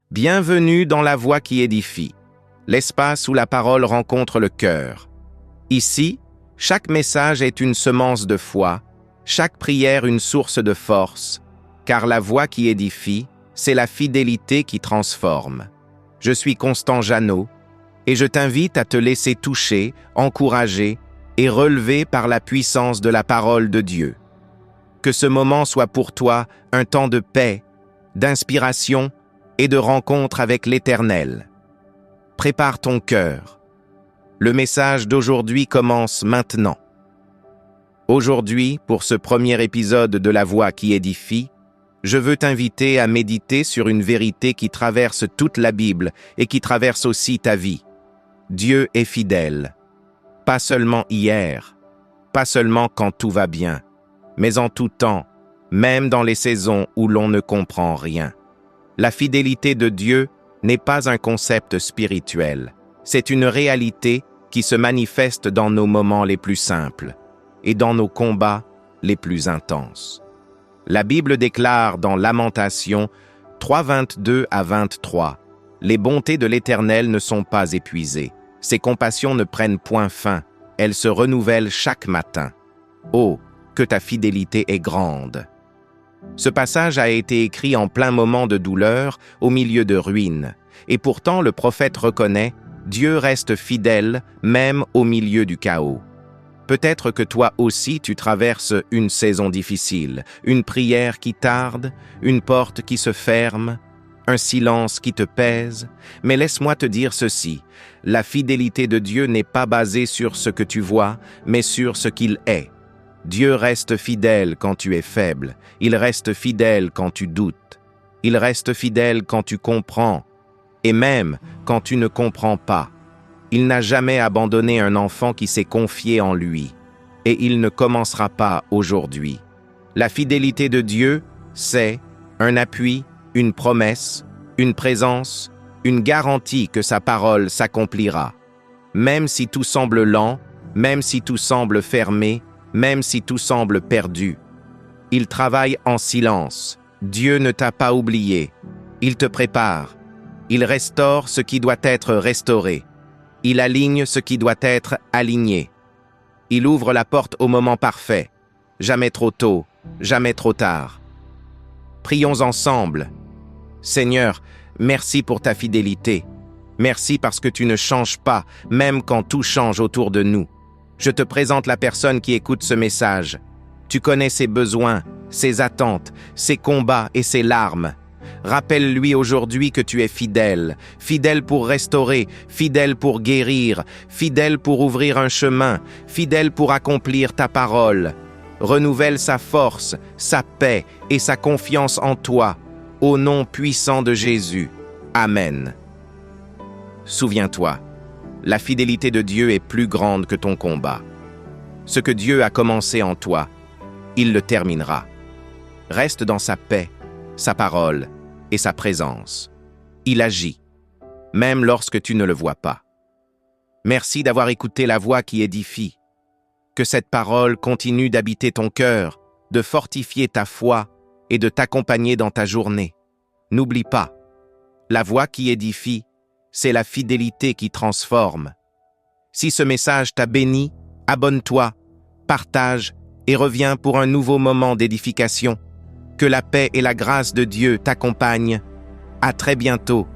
Bienvenue dans la voie qui édifie, l'espace où la parole rencontre le cœur. Ici, chaque message est une semence de foi, chaque prière une source de force, car la voie qui édifie, c'est la fidélité qui transforme. Je suis Constant Jeannot, et je t'invite à te laisser toucher, encourager et relever par la puissance de la parole de Dieu. Que ce moment soit pour toi un temps de paix, d'inspiration et de rencontre avec l'Éternel. Prépare ton cœur. Le message d'aujourd'hui commence maintenant. Aujourd'hui, pour ce premier épisode de La Voix qui édifie, je veux t'inviter à méditer sur une vérité qui traverse toute la Bible et qui traverse aussi ta vie. Dieu est fidèle. Pas seulement hier, pas seulement quand tout va bien, mais en tout temps, même dans les saisons où l'on ne comprend rien. La fidélité de Dieu n'est pas un concept spirituel, c'est une réalité qui se manifeste dans nos moments les plus simples et dans nos combats les plus intenses. La Bible déclare dans Lamentations 3:22-23 « Les bontés de l'Éternel ne sont pas épuisées, ses compassions ne prennent point fin, elles se renouvellent chaque matin. Oh, que ta fidélité est grande !» Ce passage a été écrit en plein moment de douleur, au milieu de ruines. Et pourtant, le prophète reconnaît « Dieu reste fidèle, même au milieu du chaos ». Peut-être que toi aussi tu traverses une saison difficile, une prière qui tarde, une porte qui se ferme, un silence qui te pèse. Mais laisse-moi te dire ceci, la fidélité de Dieu n'est pas basée sur ce que tu vois, mais sur ce qu'il est. Dieu reste fidèle quand tu es faible, il reste fidèle quand tu doutes, il reste fidèle quand tu comprends, et même quand tu ne comprends pas. Il n'a jamais abandonné un enfant qui s'est confié en lui, et il ne commencera pas aujourd'hui. La fidélité de Dieu, c'est un appui, une promesse, une présence, une garantie que sa parole s'accomplira. Même si tout semble lent, même si tout semble fermé, même si tout semble perdu. Il travaille en silence. Dieu ne t'a pas oublié. Il te prépare. Il restaure ce qui doit être restauré. Il aligne ce qui doit être aligné. Il ouvre la porte au moment parfait. Jamais trop tôt, jamais trop tard. Prions ensemble. Seigneur, merci pour ta fidélité. Merci parce que tu ne changes pas, même quand tout change autour de nous. Je te présente la personne qui écoute ce message. Tu connais ses besoins, ses attentes, ses combats et ses larmes. Rappelle-lui aujourd'hui que tu es fidèle, fidèle pour restaurer, fidèle pour guérir, fidèle pour ouvrir un chemin, fidèle pour accomplir ta parole. Renouvelle sa force, sa paix et sa confiance en toi, au nom puissant de Jésus. Amen. Souviens-toi, la fidélité de Dieu est plus grande que ton combat. Ce que Dieu a commencé en toi, il le terminera. Reste dans sa paix, sa parole et sa présence. Il agit, même lorsque tu ne le vois pas. Merci d'avoir écouté la voix qui édifie. Que cette parole continue d'habiter ton cœur, de fortifier ta foi et de t'accompagner dans ta journée. N'oublie pas, la voix qui édifie, c'est la fidélité qui transforme. Si ce message t'a béni, abonne-toi, partage et reviens pour un nouveau moment d'édification. Que la paix et la grâce de Dieu t'accompagnent. À très bientôt